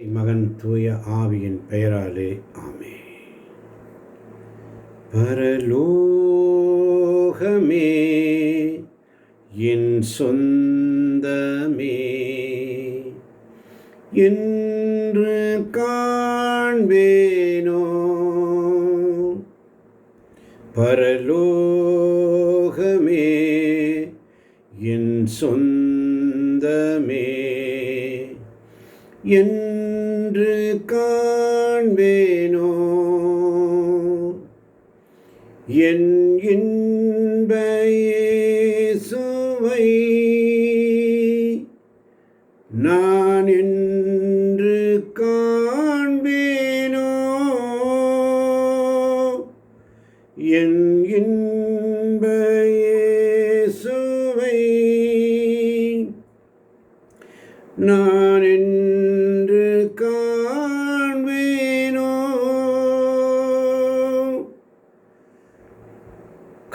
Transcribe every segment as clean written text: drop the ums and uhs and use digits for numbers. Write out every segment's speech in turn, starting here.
மகன் தூய ஆவியின் பெயராலே ஆமே. பரலோகமே என் சொந்தமே என்று காண்பேனோ. பரலோகமே என் சொந்தமே என்று காண்பேனோ. என் இன்ப இயேசுவை நான் என்று காண்பேனோ. என் இன்ப இயேசுவை நான் என்று காண்பேனோ.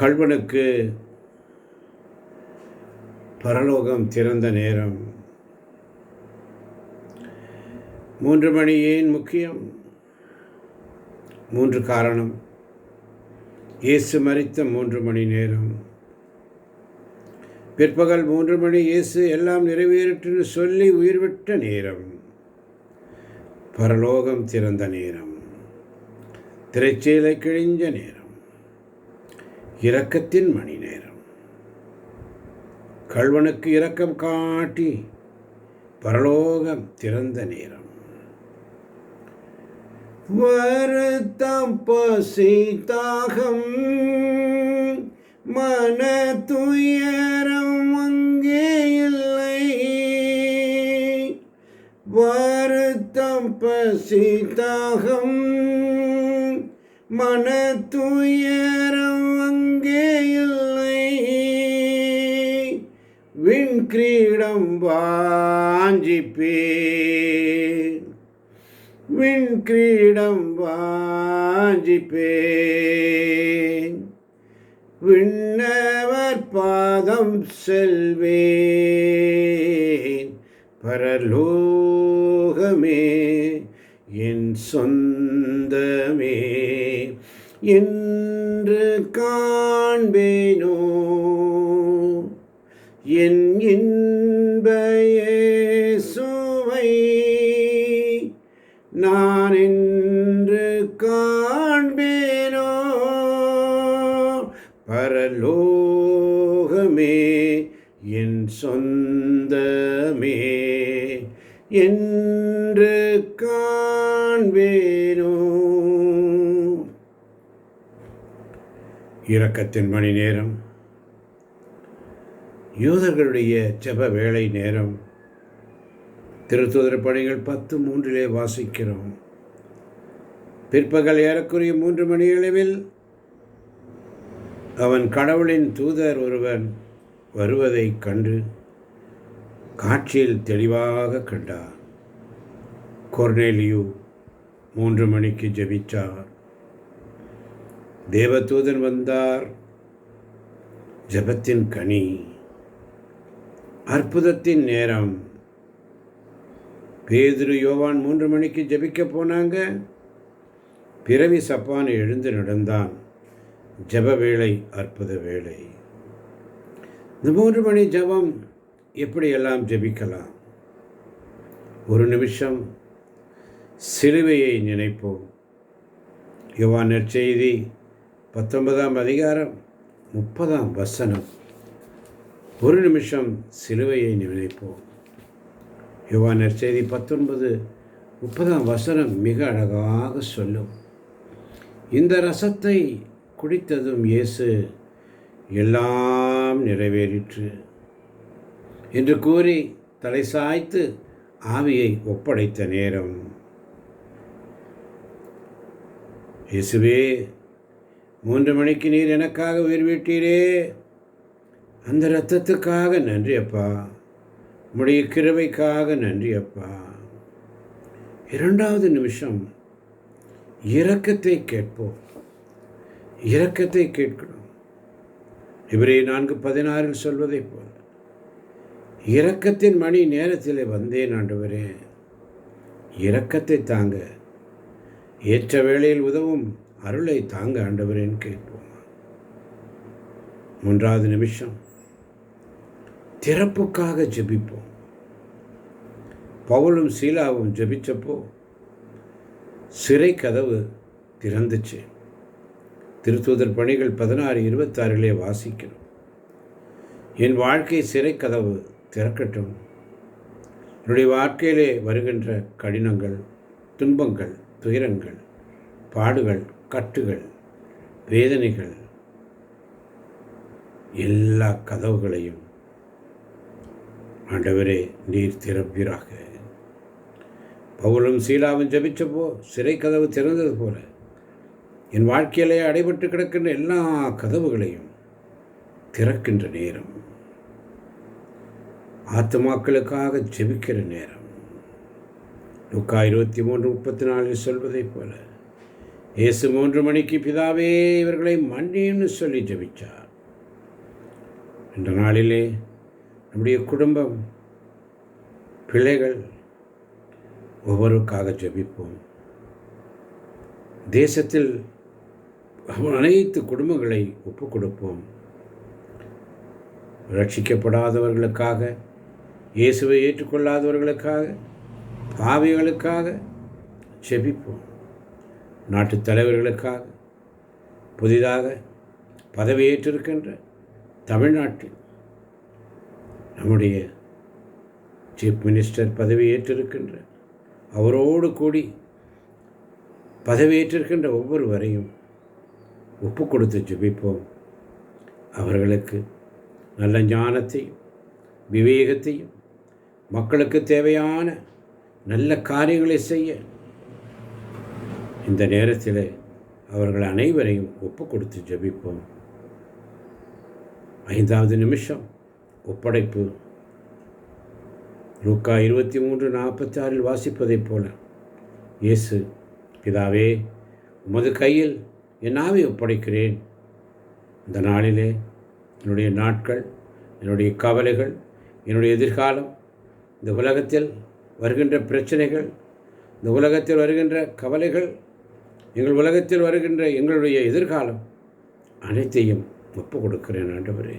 கள்வனுக்கு பரலோகம் திறந்த நேரம். 3 மணி ஏன் முக்கியம்? 3 காரணம். இயேசு மரித்த 3 மணி நேரம். பிற்பகல் 3 மணி இயேசு எல்லாம் நிறைவேறிற்று சொல்லி உயிர்விட்ட நேரம். பரலோகம் திறந்த நேரம். திரைச்சீலை கிழிஞ்ச நேரம். இரக்கத்தின் மணி நேரம். கள்வனுக்கு இரக்கம் காட்டி பரலோகம் திறந்த நேரம். வருத்தம் பசி தாகம் மன துயரம் அங்கே இல்லை. வருத்தம் பசி தாகம் மன துயரம் அங்கே இல்லை. விண்கிரீடம் வாஞ்சிப்பேன். விண்கிரீடம் வாஞ்சிப்பேன். விண்ணவர் பாதம் செல்வேன். பரலோகமே என் சொந்தமே என்று காண்பேனோ. என் இன்ப இயேசுவை நான் என்று காண்பேனோ. பரலோகமே என் சொந்தமே என்று காண்பேனோ. இரக்கத்தின் மணி நேரம். யூதர்களுடைய ஜெப வேளை நேரம். திருத்தூதர் பணிகள் 10:3 வாசிக்கிறோம். பிற்பகல் ஏறக்குறைய 3 மணி அளவில் அவன் கடவுளின் தூதர் ஒருவன் வருவதைக் கண்டு காட்சியில் தெளிவாக கண்டார். கொர்நேலியு 3 மணிக்கு ஜெபித்தார். தேவதூதன் வந்தார். ஜெபத்தின் கனி. அற்புதத்தின் நேரம். பேதுரு யோவான் 3 மணிக்கு ஜெபிக்க போனாங்க. பிறவி சப்பான் எழுந்து நடந்தான். ஜெப வேளை அற்புத வேளை. இந்த 3 மணி ஜெபம் எப்படியெல்லாம் ஜெபிக்கலாம்? ஒரு நிமிஷம் சிலுவையை நினைப்போம். யோவான் நற்செய்தி 19ஆம் அதிகாரம் 30ஆம் வசனம். ஒரு நிமிஷம் சிலுவையை நினைப்போம். யோவான் நற்செய்தி 19:30ஆம் வசனம் மிக அழகாக சொல்லும். இந்த ரசத்தை குடித்ததும் இயேசு எல்லாம் நிறைவேறிற்று என்று கூறி தலை சாய்த்து ஆவியை ஒப்படைத்த நேரம். இயேசுவே, 3 மணிக்கு நீர் எனக்காக உயிர் விட்டீரே, அந்த இரத்தத்துக்காக நன்றி அப்பா. உம்முடைய கிருபைக்காக நன்றி அப்பா. 2வது நிமிஷம் இரக்கத்தை கேட்போம். இரக்கத்தை கேட்கணும். எபிரேயர் 4:16 சொல்வதைப் போல இரக்கத்தின் மணி நேரத்தில் வந்தேன் ஆண்டவரே, இரக்கத்தை தாங்க, ஏற்ற வேளையில் உதவும் அருளை தாங்க ஆண்டவரேன்னு கேட்போம். 3வது நிமிஷம், திறப்புக்காக ஜெபிப்போம். பவுலும் சீலாவும் ஜெபிச்சப்போ சிறை கதவு திறந்துச்சு. திருத்தூதர் பணிகள் 16:26 வாசிக்கிறோம். என் வாழ்க்கை சிறை கதவு திறக்கட்டும். என்னுடைய வாழ்க்கையிலே வருகின்ற கடினங்கள், துன்பங்கள், துயரங்கள், பாடுகள், கட்டுகள், வேதனைகள், எல்லா கதவுகளையும் ஆண்டவரே நீர் திறப்பீராக. பவுலும் சீலாவும் ஜெபிச்சப்போ சிறை கதவு திறந்தது போல என் வாழ்க்கையிலே அடைபட்டு கிடக்கின்ற எல்லா கதவுகளையும் திறக்கின்ற நேரம், ஆத்துமாக்களுக்காக ஜெபிக்கிற நேரம். லூக்கா 23:34 சொல்வதைப் போல இயேசு 3 மணிக்கு பிதாவே இவர்களை மன்னியும்னு சொல்லி ஜெபிச்சார். இந்த நாளிலே நம்முடைய குடும்பம், பிள்ளைகள் ஒவ்வொருக்காக ஜெபிப்போம். தேசத்தில் அனைத்து குடும்பங்களை ஒப்புக் கொடுப்போம். ரட்சிக்கப்படாதவர்களுக்காக, இயேசுவை ஏற்றுக்கொள்ளாதவர்களுக்காக, பாவிகளுக்காக ஜெபிப்போம். நாட்டுத் தலைவர்களுக்காக, புதிதாக பதவியேற்றிருக்கின்ற தமிழ்நாட்டில் நம்முடைய சீஃப் மினிஸ்டர் பதவியேற்றிருக்கின்ற, அவரோடு கூடி பதவியேற்றிருக்கின்ற ஒவ்வொருவரையும் ஒப்பு கொடுத்து ஜெபிப்போம். அவர்களுக்கு நல்ல ஞானத்தையும் விவேகத்தையும், மக்களுக்கு தேவையான நல்ல காரியங்களை செய்ய இந்த நேரத்தில் அவர்கள் அனைவரையும் ஒப்பு கொடுத்து ஜெபிப்போம். 5வது நிமிஷம், ஒப்படைப்பு. லூக்கா 23:46 வாசிப்பதைப் போல இயேசு, பிதாவே உமது கையில் என் ஆவியை ஒப்படைக்கிறேன். இந்த நாளிலே என்னுடைய நாட்கள், என்னுடைய கவலைகள், என்னுடைய எதிர்காலம், இந்த உலகத்தில் வருகின்ற பிரச்சனைகள், இந்த உலகத்தில் வருகின்ற கவலைகள், எங்கள் உலகத்தில் வருகின்ற எங்களுடைய எதிர்காலம் அனைத்தையும் ஒப்பு கொடுக்கிறேன் ஆண்டவரே,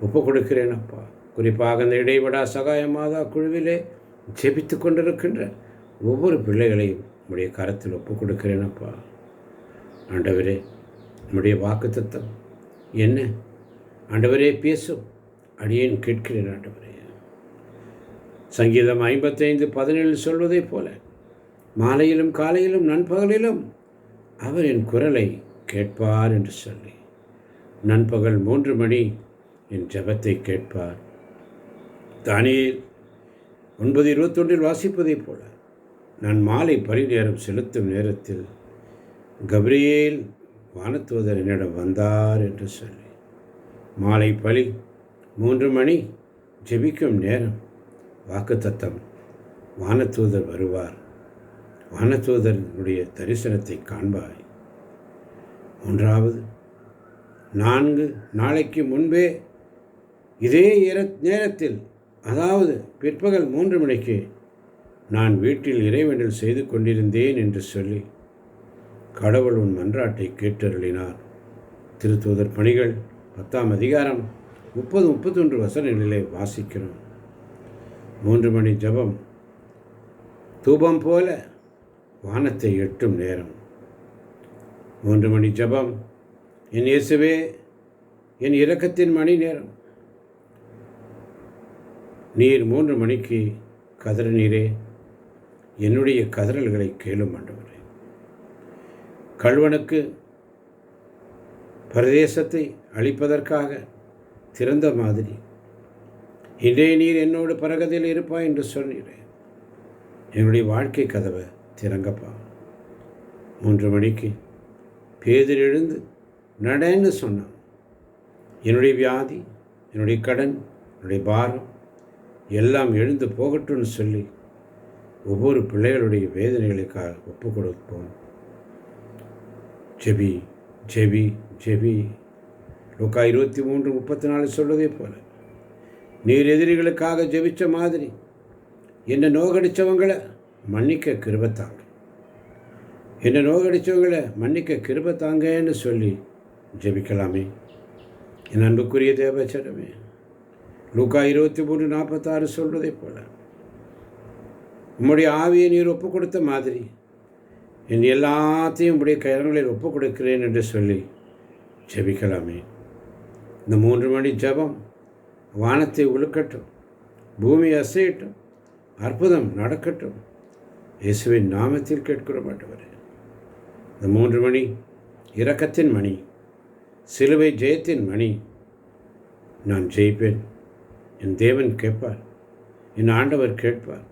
ஒப்பு கொடுக்கிறேன் அப்பா. குறிப்பாக இந்த இடைவிடா சகாய மாதா குழுவிலே ஜெபித்து கொண்டிருக்கின்ற ஒவ்வொரு பிள்ளைகளையும் நம்முடைய கரத்தில் ஒப்பு கொடுக்கிறேன் அப்பா. ஆண்டவரே, நம்முடைய வாக்குத்தத்தம் என்ன? ஆண்டவரே பேசும், அடியேன் கேட்கிறேன் ஆண்டவரே. சங்கீதம் 55:17 சொல்வதைப் போல மாலையிலும் காலையிலும் நண்பகலிலும் அவர் என் குரலை கேட்பார் என்று சொல்லி, நண்பகல் 3 மணி என் ஜெபத்தை கேட்பார். தானியேல் 9:21 வாசிப்பதைப் போல நான் மாலை பலி நேரம் செலுத்தும் நேரத்தில் கபிரியேல் வானதூதர் என்னிடம் வந்தார் என்று சொல்லி, மாலை பலி 3 மணி ஜெபிக்கும் நேரம், வாக்குத்தத்தம், வானதூதர் வருவார், வானதூதருடைய தரிசனத்தை காண்பாய். 3வது, 4 நாளைக்கு முன்பே இதே நேரத்தில், அதாவது பிற்பகல் 3 மணிக்கு நான் வீட்டில் இறைவேண்டல் செய்து கொண்டிருந்தேன் என்று சொல்லி கடவுள் உன் மன்றாட்டை கேட்டருளினார். திருத்தூதர் பணிகள் 10ஆம் அதிகாரம் 30-31 வசனங்களிலே வாசிக்கிறோம். 3 மணி ஜெபம் தூபம் போல வானத்தை எட்டும் நேரம். 3 மணி ஜெபம் என் இயேசுவே என் இரக்கத்தின் மணி நேரம். நீர் 3 மணிக்கு கதறினீரே, என்னுடைய கதறல்களை கேளும் ஆண்டவரே. கள்வனுக்கு பிரதேசத்தை அளிப்பதற்காக திறந்த மாதிரி இன்றே நீர் என்னோடு பரகதியில் இருப்பாய் என்று சொன்னீரே. என்னுடைய வாழ்க்கை கதவை திறங்கப்பா. 3 மணிக்கு பேதுரு எழுந்து நடன்னு சொன்னான். என்னுடைய வியாதி, என்னுடைய கடன், என்னுடைய பாரம் எல்லாம் எழுந்து போகட்டும்னு சொல்லி ஒவ்வொரு பிள்ளைகளுடைய வேதனைகளுக்காக ஒப்பு கொடுப்போம். ஜெபி ஜெபி ஜெபி. லூக்கா 23:34 சொல்வதே போல நீர் எதிரிகளுக்காக ஜெபிச்ச மாதிரி, என்னை நோகடித்தவங்களை மன்னிக்க கிருபை தாங்க. என்னை நோகடித்தவங்களை மன்னிக்க கிருபை தாங்கன்னு சொல்லி ஜெபிக்கலாமே. என் அன்புக்குரிய தேவச்சரமே, லூக்கா 23:46 சொல்வதை போல உம்முடைய ஆவியை நீர் ஒப்பு கொடுத்த மாதிரி என் எல்லாத்தையும் உம்முடைய கரங்களில் ஒப்பு கொடுக்கிறேன் என்று சொல்லி ஜெபிக்கலாமே. இந்த 3 மணி ஜெபம் வானத்தை உலுக்கட்டும், பூமி அசையட்டும், அற்புதம் நடக்கட்டும். இயேசுவின் நாமத்தில் கேட்கிறோம் ஆண்டவரே. இந்த 3 மணி இரக்கத்தின் மணி, சிலுவை ஜெயத்தின் மணி. நான் ஜெயிப்பேன், என் தேவன் கேட்பார், என் ஆண்டவர் கேட்பார்.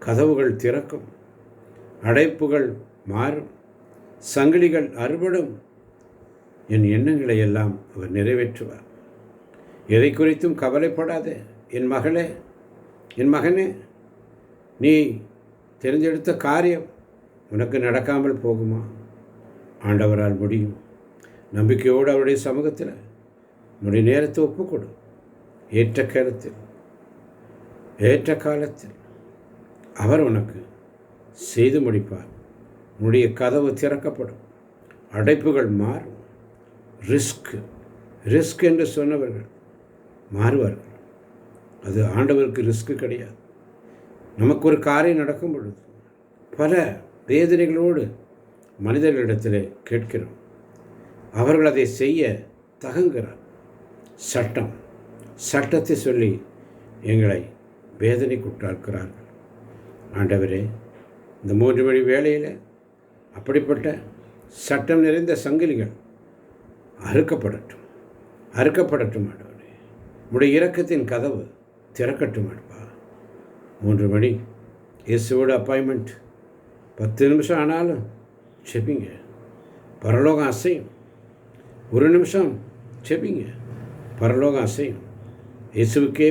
கதவுகள் திறக்கும், அடைப்புகள் மாறும், சங்கிலிகள் அறுபடும். என் எண்ணங்களை எல்லாம் அவர் நிறைவேற்றுவார். எதை குறித்தும் கவலைப்படாதே என் மகளே, என் மகனே. நீ தெரிந்தெடுத்த காரியம் உனக்கு நடக்காமல் போகுமா? ஆண்டவரால் முடியும். நம்பிக்கையோடு அவருடைய சமூகத்தில் உன்னுடைய நேரத்தை ஒப்புக்கொடு. ஏற்ற காலத்தில் அவர் உனக்கு செய்து முடிப்பார். உன்னுடைய கதவு திறக்கப்படும், அடைப்புகள் மாறும். ரிஸ்க் என்று சொன்னவர்கள் மாறுவார்கள். அது ஆண்டவருக்கு ரிஸ்க்கு கிடையாது. நமக்கு ஒரு காரியம் நடக்கும் பொழுது பல வேதனைகளோடு மனிதர்களிடத்தில் கேட்கிறோம். அவர்கள் அதை செய்ய தகுங்கிறார். சட்டத்தை சொல்லி எங்களை வேதனைக்குட்டாக்குறார்கள். ஆண்டவரே, இந்த 3 மணி வேளையில் அப்படிப்பட்ட சட்டம் நிறைந்த சங்கிலிகள் அறுக்கப்படட்டும் ஆண்டவரே. உடைய இரக்கத்தின் கதவு திறக்கட்டும் ஆண்டவா. 3 மணி இயேசுவோட அப்பாயின்மெண்ட். 10 நிமிஷம் ஆனாலும் செபிங்க, பரலோகம் அசையும். 1 நிமிஷம் செபிங்க, பரலோகம் அசையும். இயேசுவுக்கே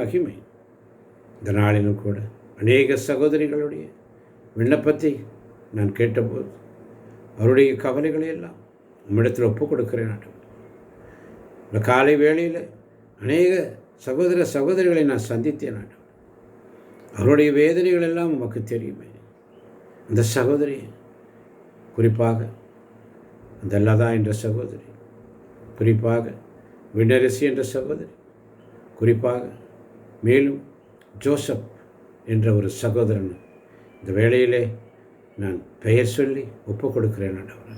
மகிமை. இந்த நாளிலும் கூட அநேக சகோதரிகளுடைய விண்ணப்பத்தை நான் கேட்டபோது அவருடைய கவலைகளை எல்லாம் உம்மிடத்தில் ஒப்புக் கொடுக்கிறேன் ஆண்டவரே. இந்த காலை வேளையில் அநேக சகோதரிகளை நான் சந்தித்தேன் ஆண்டவரே. அவருடைய வேதனைகள் எல்லாம் உமக்கு தெரியுமே. அந்த சகோதரி, குறிப்பாக அந்த லதா என்ற சகோதரி, குறிப்பாக விண்ணரசி என்ற சகோதரி, குறிப்பாக மேலும் ஜோசப் என்ற ஒரு சகோதரன் இந்த வேளையிலே நான் பெயர் சொல்லி ஒப்புக் கொடுக்கிறேன் ஆண்டவரே.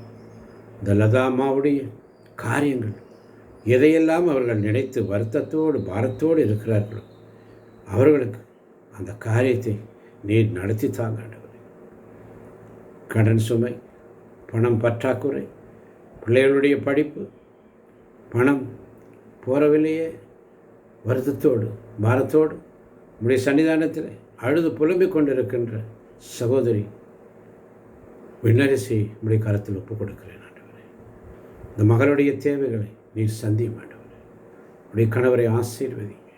இந்த லதா அம்மாவுடைய காரியங்கள் எதையெல்லாம் அவர்கள் நினைத்து வருத்தத்தோடு பாரத்தோடு இருக்கிறார்களோ அவர்களுக்கு அந்த காரியத்தை நீர் நடத்தி தாங்க ஆண்டவரே. கடன் சுமை, பணம் பற்றாக்குறை, பிள்ளைகளுடைய படிப்பு, பணம் போறவில்லையே, வருத்தத்தோடு பாரத்தோடு உடைய சன்னிதானத்தில் அழுது புலம்பிக் கொண்டிருக்கின்ற சகோதரி விண்ணரசி உடைய கரத்தில் ஒப்புக் கொடுக்கிறேன் ஆண்டவரே. இந்த மகளுடைய தேவைகளை நீர் சந்தியும் ஆண்டவரே. உடைய கணவரை ஆசீர்வதிங்க.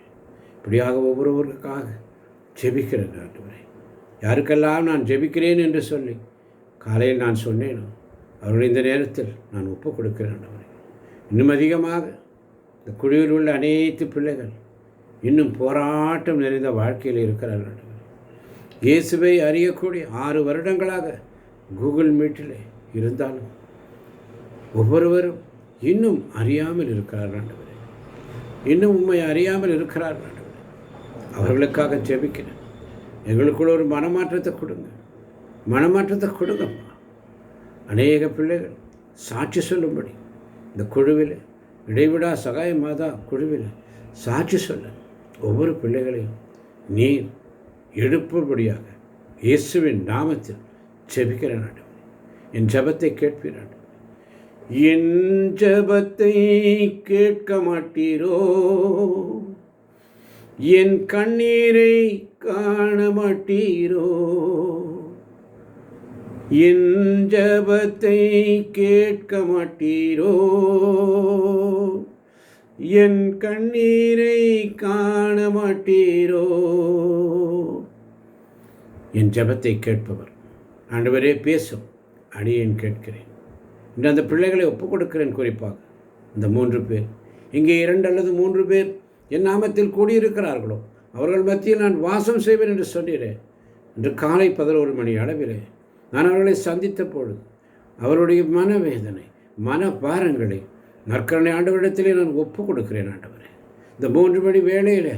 இப்படியாக ஒவ்வொருவருக்காக ஜெபிக்கிறேன் ஆண்டவரே. யாருக்கெல்லாம் நான் ஜெபிக்கிறேன் என்று சொல்லி காலையில் நான் சொன்னேனோ அவருடைய இந்த நேரத்தில் நான் ஒப்புக் கொடுக்கிறேன் ஆண்டவரே. இன்னும் அதிகமாக இந்த குழுவில் உள்ள அனைத்து பிள்ளைகள் இன்னும் போராட்டம் நிறைந்த வாழ்க்கையில் இருக்கிறார்கள். இயேசுவை அறியக்கூடிய 6 வருடங்களாக கூகுள் மீட்டில் இருந்தாலும் ஒவ்வொருவரும் இன்னும் அறியாமல் இருக்கிறார்கள் ஆண்டவரே. இன்னும் உண்மை அறியாமல் இருக்கிறார்கள் ஆண்டவரே. அவர்களுக்காக ஜெபிக்கிறேன். எங்களுக்குள்ள ஒரு மனமாற்றத்தை கொடுங்கப்பா. அநேக பிள்ளைகள் சாட்சி சொல்லும்படி இந்த குழுவில், இடைவிடா சகாய மாதா குழுவில் சாட்சி சொல்ல ஒவ்வொரு பிள்ளைகளையும் நீர் எழுப்பும்படியாக இயேசுவின் நாமத்தில் ஜெபிக்கிறேன் ஆண்டவரே. என் ஜெபத்தை கேட்பீர். என் ஜெபத்தை கேட்க மாட்டீரோ? என் கண்ணீரை காண மாட்டீரோ? என் ஜெபத்தை கேட்க மாட்டீரோ? என் கண்ணீரை காண மாட்டீரோ? என் ஜெபத்தை கேட்பவர் ஆண்டவரே பேசும், அடியேன் கேட்கிறேன் இன்று அந்த பிள்ளைகளை ஒப்புக் கொடுக்கிறேன். குறிப்பாக இந்த 3 பேர், இங்கே 2 அல்லது 3 பேர் என் நாமத்தில் கூடியிருக்கிறார்களோ அவர்கள் மத்தியில் நான் வாசம் செய்வேன் என்று சொன்னீரே. இன்று காலை 11 மணி அளவிலே நான் அவர்களை சந்தித்த பொழுது அவருடைய மனவேதனை, மனபாரங்களை நற்கருணை ஆண்டவரிடத்திலே நான் ஒப்பு கொடுக்கிறேன். ஆண்டவரே, இந்த 3 மணி வேளையில்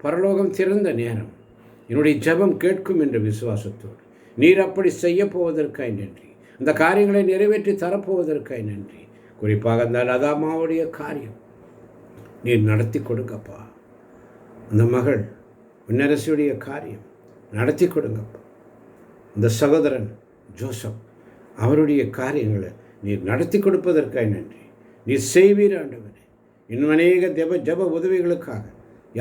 பரலோகம் திறந்த நேரம், என்னுடைய ஜெபம் கேட்கும் என்ற விசுவாசத்தோடு நீர் அப்படி செய்ய போவதற்காய் நன்றி. அந்த காரியங்களை நிறைவேற்றி தரப்போவதற்காய் நன்றி. குறிப்பாக அந்த லதாமாவுடைய காரியம் நீர் நடத்தி கொடுங்கப்பா. அந்த மகள் விண்ணரசியுடைய காரியம் நடத்தி கொடுங்கப்பா. இந்த சகோதரன் ஜோசப் அவருடைய காரியங்களை நீர் நடத்தி கொடுப்பதற்காய் நன்றி. நீர் செய்வீர் ஆண்டவரே. இன்னும் அநேக ஜெப உதவிகளுக்காக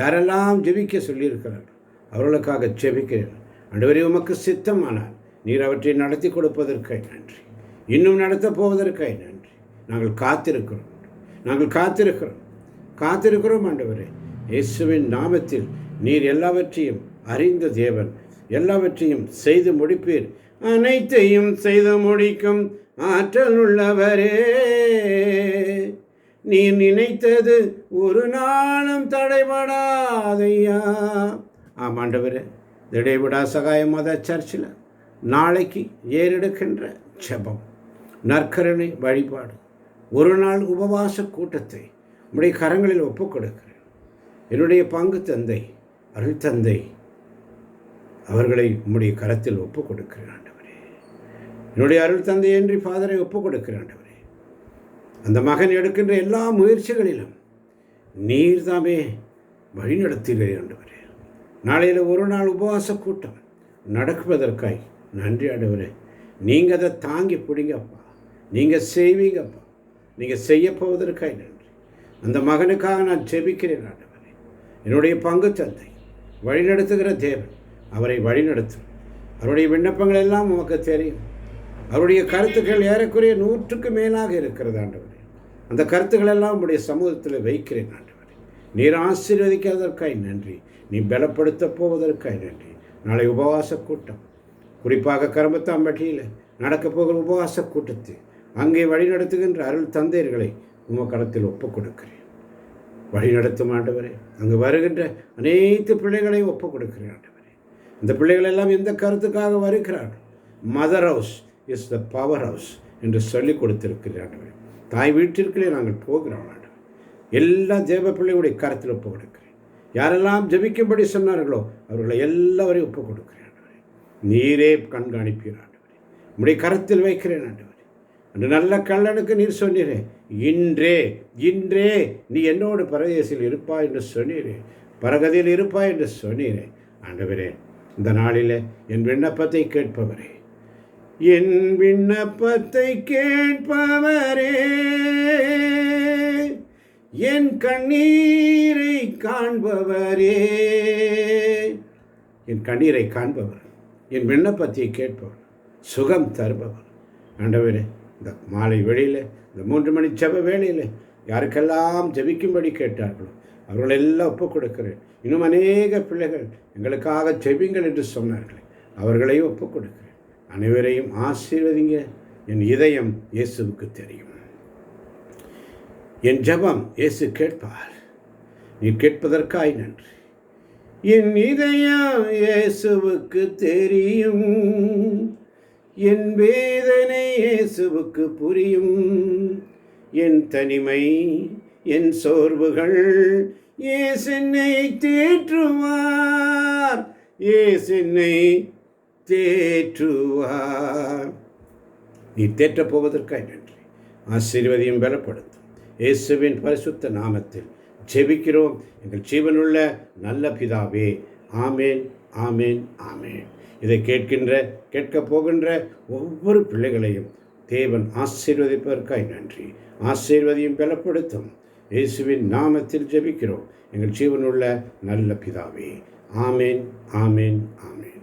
யாரெல்லாம் ஜெபிக்க சொல்லியிருக்கிறார்கள் அவர்களுக்காக ஜெபிக்கிறேன். ஆண்டவரே, உமக்கு சித்தமானால் நீர் அவற்றை நடத்தி கொடுப்பதற்காய் நன்றி. இன்னும் நடத்தப் போவதற்காய் நன்றி. நாங்கள் காத்திருக்கிறோம் ஆண்டவரே. இயேசுவின் நாமத்தில் நீர் எல்லாவற்றையும் அறிந்த தேவன், எல்லாவற்றையும் செய்து முடிப்பீர். அனைத்தையும் செய்து முடிக்கும் ஆற்றல் உள்ளவரே, நீர் நினைத்தது ஒரு நாளும் தடைபடாதையா. ஆமாண்டவரே, திடைவிடா சகாய மத சர்ச்சில் நாளைக்கு ஏறெடுக்கின்ற ஜெபம், நற்கருணை வழிபாடு, ஒரு நாள் உபவாச கூட்டத்தை உம்முடைய கரங்களில் ஒப்புக் கொடுக்கிறேன். என்னுடைய பங்கு தந்தை, அருள் தந்தை அவர்களை உம்முடைய கரத்தில் ஒப்புக் கொடுக்கிறேன் ஆண்டவரே. என்னுடைய அருள் தந்தை என்று ஃபாதரை ஒப்புக் கொடுக்கிறேன் ஆண்டவரே. அந்த மகன் எடுக்கின்ற எல்லா முயற்சிகளிலும் நீர்தாமே வழிநடத்துகிறேன் ஆண்டவரே. நாளையில் ஒரு நாள் உபவாச கூட்டம் நடக்குவதற்காய் நன்றி ஆண்டவரே. நீங்கள் அதை தாங்கி பிடிங்கப்பா. நீங்கள் செய்வீங்கப்பா. நீங்கள் செய்ய போவதற்காய் நன்றி. அந்த மகனுக்காக நான் ஜெபிக்கிறேன் ஆண்டவரே. என்னுடைய பங்கு தந்தை, வழிநடத்துகிற தேவன் அவரை வழிநடத்தும். அவருடைய விண்ணப்பங்கள் எல்லாம் உமக்கு தெரியும். அவருடைய கருத்துக்கள் ஏறக்குறைய 100க்கு மேலாக இருக்கிறது ஆண்டவரே. அந்த கருத்துக்கள் எல்லாம் உடைய சமூகத்தில் வைக்கிறேன் ஆண்டவரே. நீர் ஆசீர்வதிக்காததற்காய் நன்றி. நீ பலப்படுத்த போவதற்காய் நன்றி. நாளை உபவாச கூட்டம், குறிப்பாக கரம்பத்தாம்பட்டியில் நடக்கப் போகிற உபவாச கூட்டத்தை அங்கே வழிநடத்துகின்ற அருள் தந்தையர்களை உமக்கடத்தில் ஒப்புக் கொடுக்கிறேன். வழிநடத்தும் ஆண்டவரே. அங்கு வருகின்ற அனைத்து பிள்ளைகளையும் ஒப்புக் கொடுக்கிறேன் ஆண்டவரே. இந்த பிள்ளைகள் எல்லாம் எந்த கருத்துக்காக வருகிறார்கள்? Mother house is the power house என்று சொல்லிக் கொடுத்திருக்கிறேன் ஆண்டவரே. தாய் வீட்டிற்குள்ளே நாங்கள் போகிறோம் ஆண்டவரே. எல்லா தேவ பிள்ளைகளுடைய கருத்தில் ஒப்புக் கொடுக்கிறேன். யாரெல்லாம் ஜெபிக்கும்படி சொன்னார்களோ அவர்களை எல்லாவரையும் ஒப்புக் கொடுக்கிறேன் ஆண்டவரே. நீரே கண்காணிப்பீர் ஆண்டவரே. உம்முடைய கரத்தில் வைக்கிறேன் ஆண்டவரே. அன்று நல்ல கள்ளனுக்கு நீர் சொன்னீரே, இன்றே நீ என்னோடு பரதேசில் இருப்பாய் என்று சொன்னீரே, பரகதியில் இருப்பாய் என்று சொன்னீரே ஆண்டவரே. இந்த நாளில் என் விண்ணப்பத்தை கேட்பவரே, என் விண்ணப்பத்தை கேட்பவரே, என் கண்ணீரை காண்பவரே, என் கண்ணீரை காண்பவர், என் விண்ணப்பத்தை கேட்பவர், சுகம் தருபவர் ஆண்டவரே. இந்த மாலை வேளையில், இந்த 3 மணி ஜெப வேளையில் யாருக்கெல்லாம் ஜெபிக்கும்படி கேட்டார்களோ அவர்களெல்லாம் ஒப்புக் கொடுக்கிறேன். இன்னும் அநேக பிள்ளைகள் எங்களுக்காக ஜெபிங்கள் என்று சொன்னார்கள், அவர்களையும் ஒப்புக் கொடுக்கிறேன். அனைவரையும் ஆசீர்வதிங்க. என் இதயம் இயேசுவுக்கு தெரியும். என் ஜெபம் இயேசு கேட்பார். நீ கேட்பதற்காய் நன்றி. என் இதயம் இயேசுவுக்கு தெரியும். என் வேதனை இயேசுவுக்கு புரியும். என் தனிமை, என் சோர்வுகள் இயேசுவை தேற்றுவார். இயேசுவை தேற்றுவார். நீ தேற்றப் போவதற்காய் நன்றி. ஆசீர்வதியும் பலப்படுத்தும். இயேசுவின் பரிசுத்த நாமத்தில் ஜெபிக்கிறோம் எங்கள் ஜீவனுள்ள நல்ல பிதாவே. ஆமேன், ஆமேன், ஆமேன். இதை கேட்கப் போகின்ற ஒவ்வொரு பிள்ளைகளையும் தேவன் ஆசீர்வதிப்பதற்காய் நன்றி. ஆசீர்வதியும் பலப்படுத்தும். இயேசுவின் நாமத்தில் ஜெபிக்கிறோம் எங்கள் ஜீவனுள்ள நல்ல பிதாவே. ஆமேன், ஆமேன், ஆமேன்.